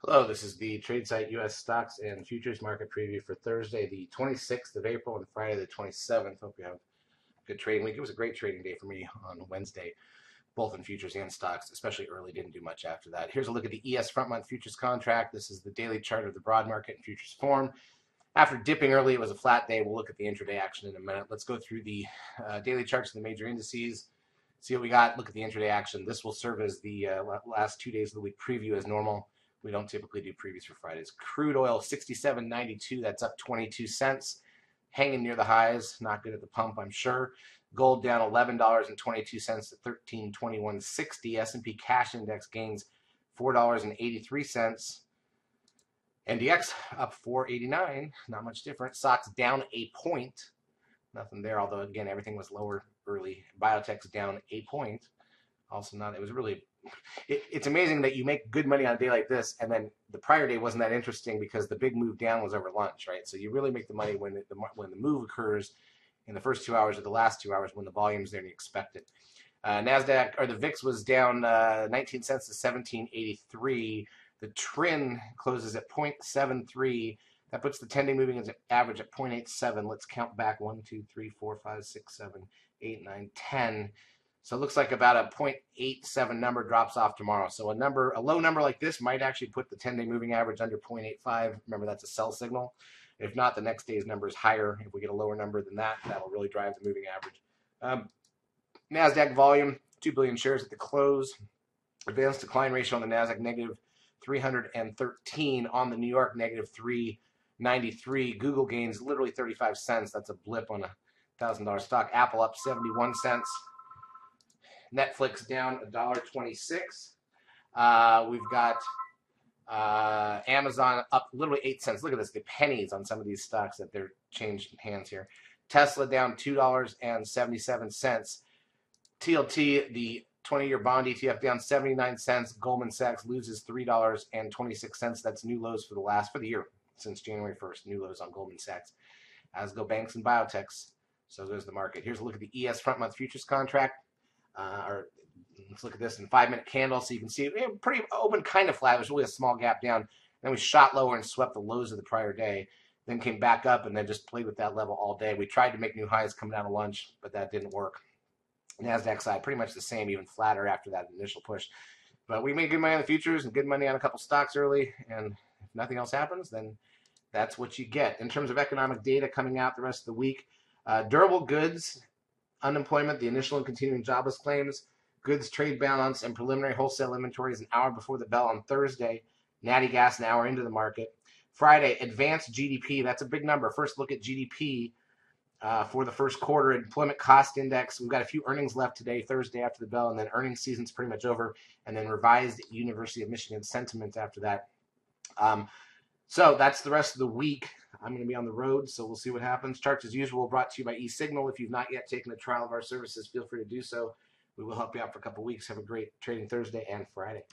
Hello, this is the Tradesight U.S. Stocks and Futures Market Preview for Thursday, the 26th of April, and Friday, the 27th. Hope you have a good trading week. It was a great trading day for me on Wednesday, both in futures and stocks, especially early. Didn't do much after that. Here's a look at the ES front month futures contract. This is the daily chart of the broad market in futures form. After dipping early, it was a flat day. We'll look at the intraday action in a minute. Let's go through the daily charts of the major indices. See what we got. Look at the intraday action. This will serve as the last 2 days of the week preview as normal. We don't typically do previews for Fridays. Crude oil, 67.92. That's up 22 cents. Hanging near the highs. Not good at the pump, I'm sure. Gold down $11.22 to 1321.60. S&P cash index gains $4.83. NDX up 489. Not much different. Stocks down a point. Nothing there, although, again, everything was lower early. Biotech's down a point. Also not, it was really, it's amazing that you make good money on a day like this, and then the prior day wasn't that interesting because the big move down was over lunch, right? So you really make the money when the move occurs in the first 2 hours or the last 2 hours when the volume's there and you expect it. NASDAQ, or the VIX was down 19 cents to 1783. The trend closes at 0.73. That puts the 10-day moving average at 0.87. Let's count back 1, 2, 3, 4, 5, 6, 7, 8, 9, 10. So it looks like about a 0.87 number drops off tomorrow. So a low number like this might actually put the 10-day moving average under 0.85. Remember, that's a sell signal. If not, the next day's number is higher. If we get a lower number than that, that'll really drive the moving average. NASDAQ volume, 2 billion shares at the close. Advanced decline ratio on the NASDAQ, negative 313. On the New York, negative 393. Google gains literally 35 cents. That's a blip on a $1,000 stock. Apple up 71 cents. Netflix down $1.26. We've got Amazon up literally 8 cents. Look at this, the pennies on some of these stocks that they're changed hands here. Tesla down $2.77. TLT, the 20-year bond ETF, down 79 cents. Goldman Sachs loses $3.26. That's new lows for the year since January 1st. New lows on Goldman Sachs. As go banks and biotechs. So goes the market. Here's a look at the ES front month futures contract. Let's look at this in 5-minute candle so you can see pretty open, kind of flat. It was really a small gap down. Then we shot lower and swept the lows of the prior day. Then came back up and then just played with that level all day. We tried to make new highs coming out of lunch, but that didn't work. NASDAQ side pretty much the same, even flatter after that initial push. But we made good money on the futures and good money on a couple stocks early. And if nothing else happens, then that's what you get. In terms of economic data coming out the rest of the week, durable goods, unemployment, the initial and continuing jobless claims, goods trade balance, and preliminary wholesale inventories an hour before the bell on Thursday. Natty gas an hour into the market. Friday, advanced GDP. That's a big number. First look at GDP for the first quarter. Employment cost index. We've got a few earnings left today, Thursday after the bell, and then earnings season's pretty much over. And then revised University of Michigan sentiment after that. So that's the rest of the week. I'm going to be on the road, so we'll see what happens. Charts, as usual, brought to you by eSignal. If you've not yet taken a trial of our services, feel free to do so. We will help you out for a couple weeks. Have a great trading Thursday and Friday.